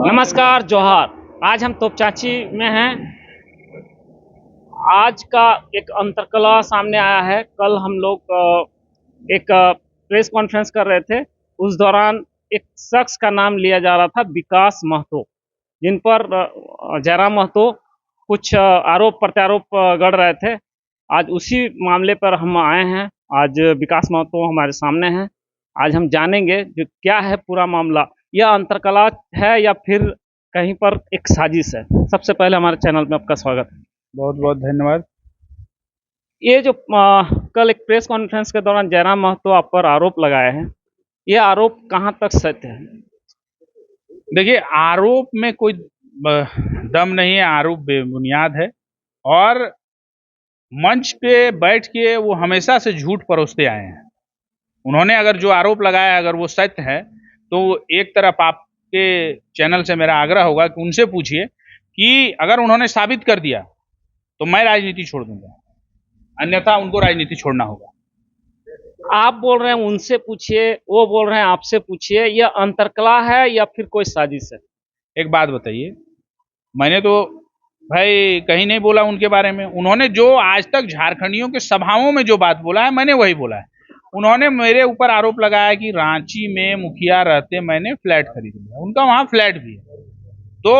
नमस्कार जोहार। आज हम तोपचांची में हैं। आज का एक अंतरकला सामने आया है। कल हम लोग एक प्रेस कॉन्फ्रेंस कर रहे थे। उस दौरान एक शख्स का नाम लिया जा रहा था, विकास महतो, जिन पर जयराम महतो कुछ आरोप प्रत्यारोप गढ़ रहे थे। आज उसी मामले पर हम आए हैं। आज विकास महतो हमारे सामने हैं। आज हम जानेंगे जो क्या है पूरा मामला। यह अंतरकला है या फिर कहीं पर एक साजिश है। सबसे पहले हमारे चैनल में आपका स्वागत है। बहुत बहुत धन्यवाद। ये जो कल एक प्रेस कॉन्फ्रेंस के दौरान जयराम महतो आप पर आरोप लगाए हैं, ये आरोप कहाँ तक सत्य है? देखिए, आरोप में कोई दम नहीं है, आरोप बेबुनियाद है और मंच पे बैठ के वो हमेशा से झूठ परोसते आए हैं। उन्होंने अगर जो आरोप लगाया अगर वो सत्य है तो एक तरफ आपके चैनल से मेरा आग्रह होगा कि उनसे पूछिए कि अगर उन्होंने साबित कर दिया तो मैं राजनीति छोड़ दूंगा, अन्यथा उनको राजनीति छोड़ना होगा। आप बोल रहे हैं उनसे पूछिए, वो बोल रहे हैं आपसे पूछिए। यह अंतरकला है या फिर कोई साजिश है? एक बात बताइए, मैंने तो भाई कहीं नहीं बोला उनके बारे में। उन्होंने जो आज तक झारखंडियों के सभाओं में जो बात बोला है मैंने वही बोला है। उन्होंने मेरे ऊपर आरोप लगाया कि रांची में मुखिया रहते मैंने फ्लैट खरीद लिया, उनका वहां फ्लैट भी है। तो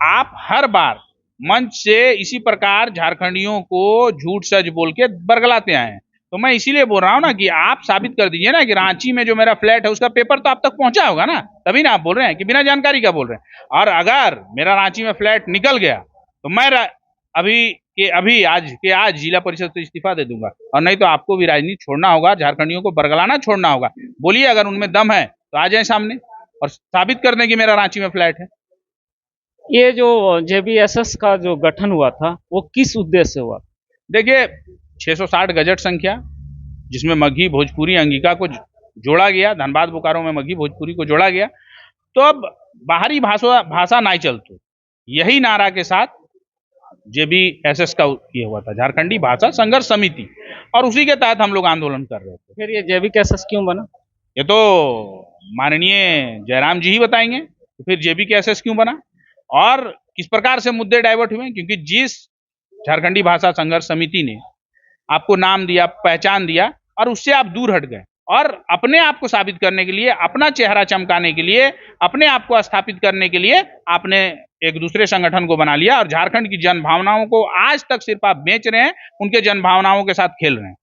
आप हर बार मंच से इसी प्रकार झारखंडियों को झूठ सच बोल के बरगलाते आए हैं। तो मैं इसीलिए बोल रहा हूँ ना कि आप साबित कर दीजिए ना कि रांची में जो मेरा फ्लैट है उसका पेपर तो आप तक पहुंचा होगा ना, तभी ना आप बोल रहे हैं कि बिना जानकारी का बोल रहे हैं। और अगर मेरा रांची में फ्लैट निकल गया तो मैं अभी आज जिला परिषद से इस्तीफा दे दूंगा, और नहीं तो आपको भी राजनीति छोड़ना होगा, झारखंडियों को बरगलाना छोड़ना होगा। बोलिए, अगर उनमें दम है तो आ जाए सामने और साबित कर दें कि मेरा रांची में फ्लैट है। ये जो जेबीएसएस का जो गठन हुआ था वो किस उद्देश्य से हुआ? देखिए, 660 गजट संख्या जिसमें मगही, भोजपुरी, अंगिका को जोड़ा गया, धनबाद बोकारो में मगही भोजपुरी को जोड़ा गया। तो अब बाहरी भाषा नहीं चलती, यही नारा के साथ जेबीएसएस का किया हुआ था, झारखंडी भाषा संघर्ष समिति, और उसी के तहत हम लोग आंदोलन कर रहे थे। फिर ये जेबीएसएस क्यों बना? ये तो माननीय जयराम जी ही बताएंगे तो फिर जेबीएसएस क्यों बना और किस प्रकार से मुद्दे डाइवर्ट हुए। क्योंकि जिस झारखंडी भाषा संघर्ष समिति ने आपको नाम दिया, पहचान दिया, और उससे आप दूर हट गए और अपने आप को साबित करने के लिए, अपना चेहरा चमकाने के लिए, अपने आप को स्थापित करने के लिए आपने एक दूसरे संगठन को बना लिया और झारखंड की जन भावनाओं को आज तक सिर्फ आप बेच रहे हैं, उनके जन भावनाओं के साथ खेल रहे हैं।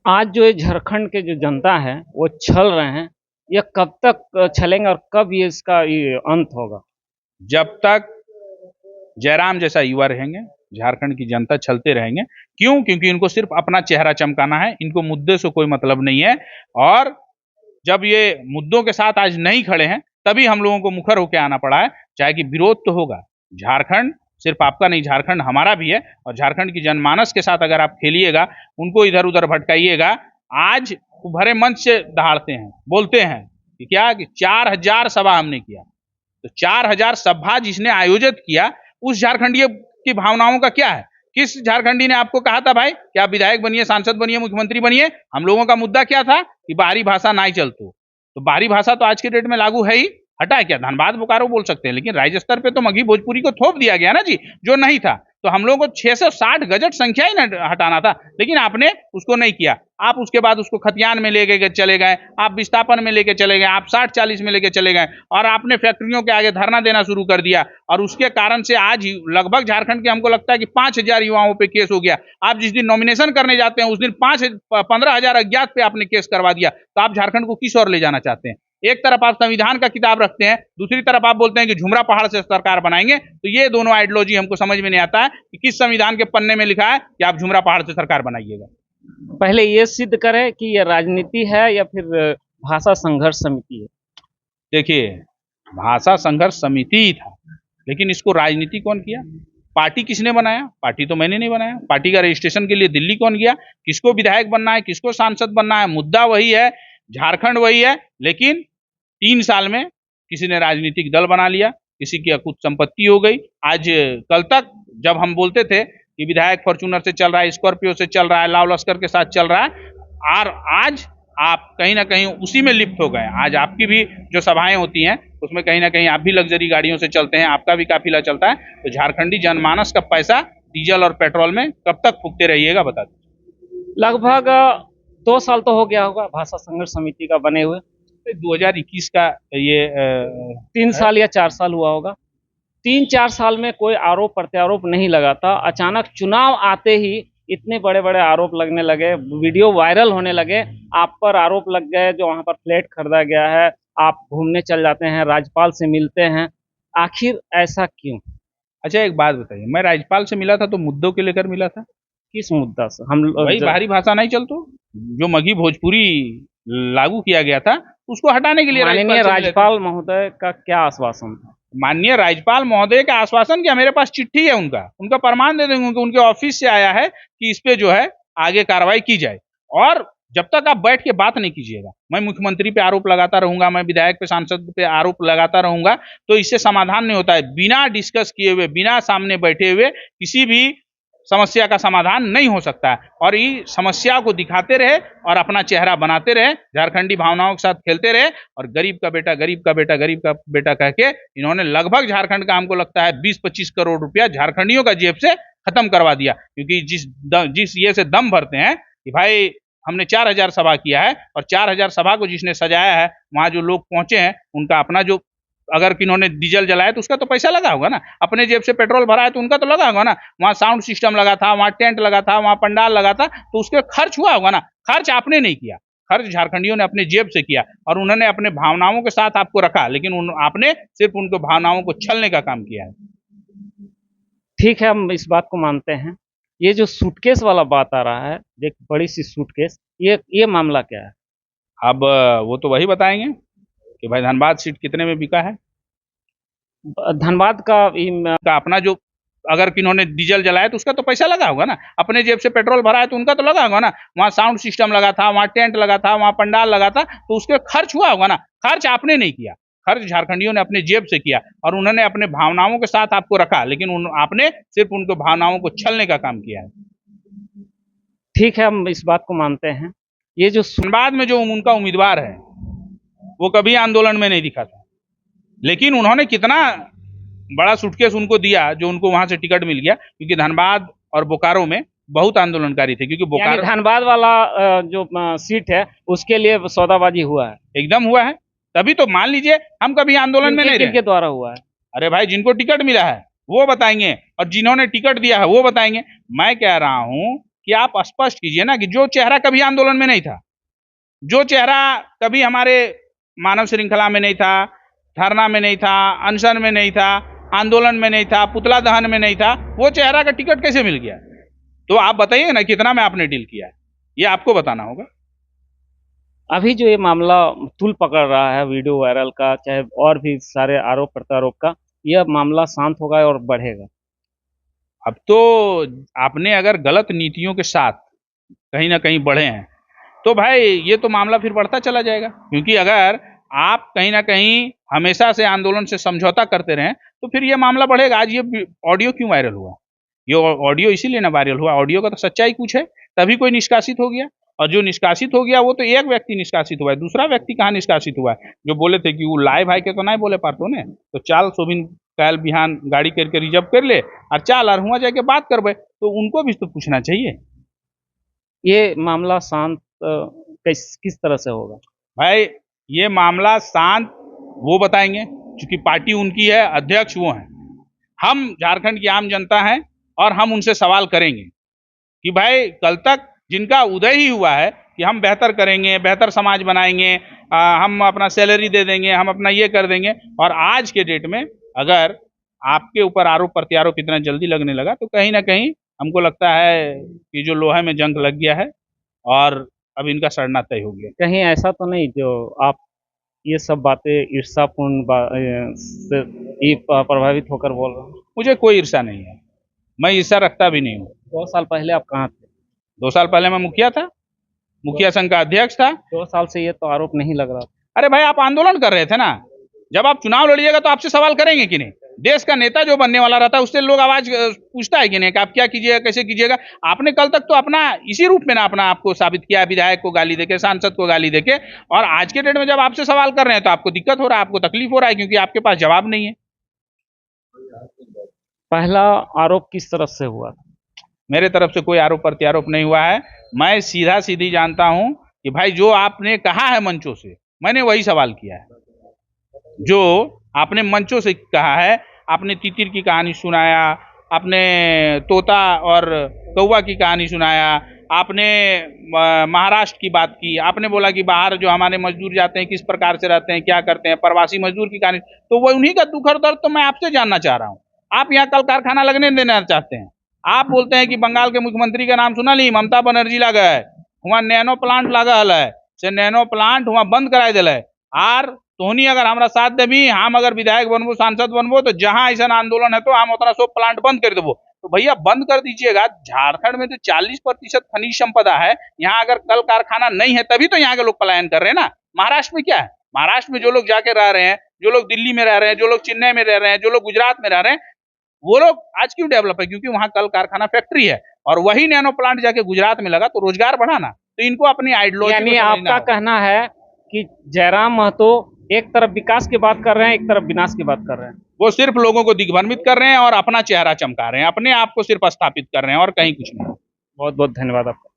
आज जो ये झारखंड के जो जनता है वो छल रहे हैं, ये कब तक छलेंगे और कब ये इसका ये अंत होगा? जब तक जयराम जैसा युवा रहेंगे झारखंड की जनता छलते रहेंगे। क्यों? क्योंकि इनको सिर्फ अपना चेहरा चमकाना है, इनको मुद्दे से कोई मतलब नहीं है। और जब ये मुद्दों के साथ आज नहीं खड़े हैं तभी हम लोगों को मुखर होकर आना पड़ा है। चाहे कि विरोध तो होगा, झारखंड सिर्फ आपका नहीं, झारखंड हमारा भी है। और झारखंड की जनमानस के साथ अगर आप खेलिएगा, उनको इधर उधर भटकाइएगा। आज भरे मंच से दहाड़ते हैं, बोलते हैं कि क्या कि 4000 सभा हमने किया। तो 4000 सभा जिसने आयोजित किया उस झारखंडी की भावनाओं का क्या है? किस झारखंडी ने आपको कहा था भाई कि आप विधायक बनिए, सांसद बनिए, मुख्यमंत्री बनिए? हम लोगों का मुद्दा क्या था कि बाहरी भाषा नहीं चलती। तो बाहरी भाषा तो आज के डेट में लागू है ही, हटा क्या? धनबाद बोकारो बोल सकते हैं, लेकिन राज्य स्तर पे तो मगही भोजपुरी को थोप दिया गया ना जी, जो नहीं था। तो हम लोगों को 660 गजट संख्या ही न हटाना था, लेकिन आपने उसको नहीं किया। आप उसके बाद उसको खतियान में लेके चले गए, आप विस्थापन में लेके चले गए, आप 60-40 में लेके चले गए, और आपने फैक्ट्रियों के आगे धरना देना शुरू कर दिया। और उसके कारण से आज लगभग झारखंड के हमको लगता है कि 5000 युवाओं पे केस हो गया। आप जिस दिन नॉमिनेशन करने जाते हैं उस दिन 15,000 अज्ञात पे आपने केस करवा दिया। तो आप झारखंड को किस ओर ले जाना चाहते हैं? एक तरफ आप संविधान का किताब रखते हैं, दूसरी तरफ आप बोलते हैं कि झुमरा पहाड़ से सरकार बनाएंगे। तो ये दोनों आइडियोलॉजी हमको समझ में नहीं आता है कि किस संविधान के पन्ने में लिखा है कि आप झुमरा पहाड़ से सरकार बनाइएगा। पहले ये सिद्ध करें कि ये राजनीति है या फिर भाषा संघर्ष समिति है। देखिए, भाषा संघर्ष समिति ही था, लेकिन इसको राजनीति कौन किया? पार्टी किसने बनाया? पार्टी तो मैंने नहीं बनाया। पार्टी का रजिस्ट्रेशन के लिए दिल्ली कौन गया? किसको विधायक बनना है, किसको सांसद बनना है? मुद्दा वही है, झारखंड वही है, लेकिन 3 साल में किसी ने राजनीतिक दल बना लिया, किसी की कुछ संपत्ति हो गई। आज कल तक जब हम बोलते थे कि विधायक फॉर्च्यूनर से चल रहा है, स्कॉर्पियो से चल रहा है, लाव लश्कर के साथ चल रहा है, और आज आप कहीं ना कहीं उसी में लिप्त हो गए। आज आपकी भी जो सभाएं होती हैं उसमें कहीं ना कहीं आप भी लग्जरी गाड़ियों से चलते हैं, आपका भी काफिला चलता है। तो झारखंडी जनमानस का पैसा डीजल और पेट्रोल में कब तक फूकते रहिएगा, बता दीजिए। लगभग 2 साल तो हो गया होगा भाषा संघर्ष समिति का बने हुए। 2021 का ये 3 साल या 4 साल हुआ होगा। 3-4 साल में कोई आरोप प्रत्यारोप नहीं लगा था। अचानक चुनाव आते ही इतने बड़े बड़े आरोप लगने लगे, वीडियो वायरल होने लगे। आप पर आरोप लग गए, जो वहां पर फ्लैट खरीदा गया है, आप घूमने चल जाते हैं, राज्यपाल से मिलते हैं। आखिर ऐसा क्यों? अच्छा एक बात बताइए, मैं राज्यपाल से मिला था तो मुद्दों के लेकर मिला था? किस मुद्दा से? हम वही बाहरी भाषा नहीं चलतो, जो मगही भोजपुरी लागू किया गया था उसको हटाने के लिए माननीय राज्यपाल महोदय का क्या आश्वासन था? माननीय राज्यपाल महोदय का आश्वासन, क्या मेरे पास चिट्ठी है उनका प्रमाण दे देंगे, उनके ऑफिस से आया है कि इस पे जो है आगे कार्रवाई की जाए। और जब तक आप बैठ के बात नहीं कीजिएगा, मैं मुख्यमंत्री पे आरोप लगाता रहूंगा, मैं विधायक पे सांसद पे आरोप लगाता रहूंगा, तो इससे समाधान नहीं होता है। बिना डिस्कस किए हुए, बिना सामने बैठे हुए किसी भी समस्या का समाधान नहीं हो सकता है। और ये समस्या को दिखाते रहे और अपना चेहरा बनाते रहे, झारखंडी भावनाओं के साथ खेलते रहे, और गरीब का बेटा गरीब का बेटा गरीब का बेटा कह के इन्होंने लगभग झारखंड का, हमको लगता है 20-25 करोड़ रुपया झारखंडियों का जेब से खत्म करवा दिया। क्योंकि जिस ये से दम भरते हैं कि भाई हमने 4000 सभा किया है, और 4000 सभा को जिसने सजाया है, वहां जो लोग पहुंचे हैं उनका अपना जो, अगर किन्होंने डीजल जलाया तो उसका तो पैसा लगा होगा ना, अपने जेब से पेट्रोल भरा है तो उनका तो लगा होगा ना, वहां साउंड सिस्टम लगा था, वहां टेंट लगा था, वहां पंडाल लगा था, तो उसके खर्च हुआ होगा ना। खर्च आपने नहीं किया, खर्च झारखंडियों ने अपने जेब से किया, और उन्होंने अपने भावनाओं के साथ आपको रखा, लेकिन आपने सिर्फ उनको भावनाओं को छलने का काम किया है। ठीक है, हम इस बात को मानते हैं। ये जो सूटकेस वाला बात आ रहा है, एक बड़ी सी सूटकेस, ये मामला क्या है? अब वो तो वही बताएंगे कि भाई धनबाद सीट कितने में बिका है। धनबाद का अपना जो, अगर किन्होंने डीजल जलाया तो उसका तो पैसा लगा होगा ना, अपने जेब से पेट्रोल भरा है तो उनका तो लगा होगा ना, वहां साउंड सिस्टम लगा था, वहां टेंट लगा था, वहां पंडाल लगा था, तो उसके खर्च हुआ होगा ना। खर्च आपने नहीं किया, खर्च झारखंडियों ने अपने जेब से किया, और उन्होंने अपने भावनाओं के साथ आपको रखा, लेकिन आपने सिर्फ उनको भावनाओं को छलने का काम किया है। ठीक है, हम इस बात को मानते हैं। ये जो धनबाद में जो उनका उम्मीदवार है वो कभी आंदोलन में नहीं दिखा था, लेकिन उन्होंने कितना बड़ा सूटकेस उनको दिया जो उनको वहां से टिकट मिल गया, क्योंकि धनबाद और बोकारो में बहुत आंदोलनकारी थे। क्योंकि बोकारो, धनबाद वाला जो सीट है उसके लिए सौदाबाजी हुआ है, एकदम हुआ है। तभी तो मान लीजिए हम कभी आंदोलन में नहीं रहे। किनके द्वारा हुआ है? अरे भाई, जिनको टिकट मिला है वो बताएंगे, और जिन्होंने टिकट दिया है वो बताएंगे। मैं कह रहा हूं कि आप स्पष्ट कीजिए ना कि जो चेहरा कभी आंदोलन में नहीं था, जो चेहरा कभी हमारे मानव श्रृंखला में नहीं था, धरना में नहीं था, अनशन में नहीं था, आंदोलन में नहीं था, पुतला दहन में नहीं था, वो चेहरा का टिकट कैसे मिल गया? तो आप बताइए ना कितना में आपने डील किया है, ये आपको बताना होगा। अभी जो ये मामला तूल पकड़ रहा है, वीडियो वायरल का, चाहे और भी सारे आरोप प्रत्यारोप का, यह मामला शांत होगा और बढ़ेगा। अब तो आपने अगर गलत नीतियों के साथ कहीं ना कहीं बढ़े हैं तो भाई ये तो मामला फिर बढ़ता चला जाएगा। क्योंकि अगर आप कहीं ना कहीं हमेशा से आंदोलन से समझौता करते रहें तो फिर ये मामला बढ़ेगा। आज ये ऑडियो क्यों वायरल हुआ? ये ऑडियो इसीलिए ना वायरल हुआ, ऑडियो का तो सच्चाई कुछ है, तभी कोई निष्कासित हो गया। और जो निष्कासित हो गया वो तो एक व्यक्ति निष्कासित हुआ है, दूसरा व्यक्ति कहाँ निष्कासित हुआ है? जो बोले थे कि वो लाए भाई के तो नहीं बोले पातो ने, तो चाल सोबिन कल बिहान गाड़ी करके रिजर्व कर ले और चाल और हुआ जाके बात करबे, तो उनको भी तो पूछना चाहिए। ये मामला शांत किस तरह से होगा? भाई ये मामला शांत वो बताएंगे, क्योंकि पार्टी उनकी है, अध्यक्ष वो हैं। हम झारखंड की आम जनता हैं और हम उनसे सवाल करेंगे कि भाई कल तक जिनका उदय ही हुआ है कि हम बेहतर करेंगे, बेहतर समाज बनाएंगे, हम अपना सैलरी दे देंगे, हम अपना ये कर देंगे, और आज के डेट में अगर आपके ऊपर आरोप प्रत्यारोप इतना जल्दी लगने लगा तो कहीं ना कहीं हमको लगता है कि जो लोहे में जंग लग गया है और अब इनका सड़ना तय हो गया। कहीं ऐसा तो नहीं जो आप ये सब बातें ईर्ष्यापूर्ण से प्रभावित होकर बोल रहे हैं? मुझे कोई ईर्ष्या नहीं है, मैं ईर्ष्या रखता भी नहीं हूँ। 2 साल पहले आप कहाँ थे? 2 साल पहले मैं मुखिया था, मुखिया संघ का अध्यक्ष था। 2 साल से ये तो आरोप नहीं लग रहा। अरे भाई आप आंदोलन कर रहे थे ना, जब आप चुनाव लड़िएगा तो आपसे सवाल करेंगे कि नहीं? देश का नेता जो बनने वाला रहता है उससे लोग आवाज पूछता है कि नहीं कि आप क्या कीजिएगा, कैसे कीजिएगा। आपने कल तक तो अपना इसी रूप में ना अपना आपको साबित किया, विधायक को गाली देके, सांसद को गाली देके, और आज के डेट में जब आपसे सवाल कर रहे हैं तो आपको दिक्कत हो रहा है, आपको तकलीफ हो रहा है, क्योंकि आपके पास जवाब नहीं है। पहला आरोप किस तरफ से हुआ? मेरे तरफ से कोई आरोप प्रत्यारोप नहीं हुआ है। मैं सीधा सीधी जानता हूं कि भाई जो आपने कहा है मंचों से, मैंने वही सवाल किया है। जो आपने मंचों से कहा है, आपने तितिर की कहानी सुनाया, आपने तोता और कौवा की कहानी सुनाया, आपने महाराष्ट्र की बात की, आपने बोला कि बाहर जो हमारे मजदूर जाते हैं किस प्रकार से रहते हैं, क्या करते हैं, प्रवासी मजदूर की कहानी, तो वो उन्हीं का दुख और दर्द तो मैं आपसे जानना चाह रहा हूँ। आप यहाँ कल कारखाना लगने देना चाहते हैं। आप बोलते हैं कि बंगाल के मुख्यमंत्री का नाम सुना ली, ममता बनर्जी लगा है, वहाँ नैनो प्लांट लगा है, से नैनो प्लांट वहाँ बंद कराए दिल है। आर तोहनी अगर हमारा साथ देवी, हम अगर विधायक बनबो, सांसद बनबो, तो जहां ऐसा आंदोलन है तो हम उतना सब प्लांट बंद कर देबो। तो भैया बंद कर दीजिएगा। झारखंड में तो 40% खनिज संपदा है, यहाँ अगर कल कारखाना नहीं है तभी तो यहाँ के लोग पलायन कर रहे हैं ना। महाराष्ट्र में क्या है? महाराष्ट्र में जो लोग जाके रह रहे हैं, जो लोग दिल्ली में रह रहे हैं, जो लोग चेन्नई में रह रहे हैं, जो लोग गुजरात में रह रहे हैं, वो लोग आज क्यों डेवलप है? क्योंकि वहां कल कारखाना फैक्ट्री है, और वही नैनो प्लांट जाके गुजरात में लगा तो रोजगार बढ़ा ना। तो इनको अपनी आइडियोलॉजी, यानी आपका कहना है कि जयराम महतो एक तरफ विकास की बात कर रहे हैं, एक तरफ विनाश की बात कर रहे हैं। वो सिर्फ लोगों को दिग्भ्रमित कर रहे हैं और अपना चेहरा चमका रहे हैं, अपने आप को सिर्फ स्थापित कर रहे हैं और कहीं कुछ नहीं। बहुत बहुत धन्यवाद आपका।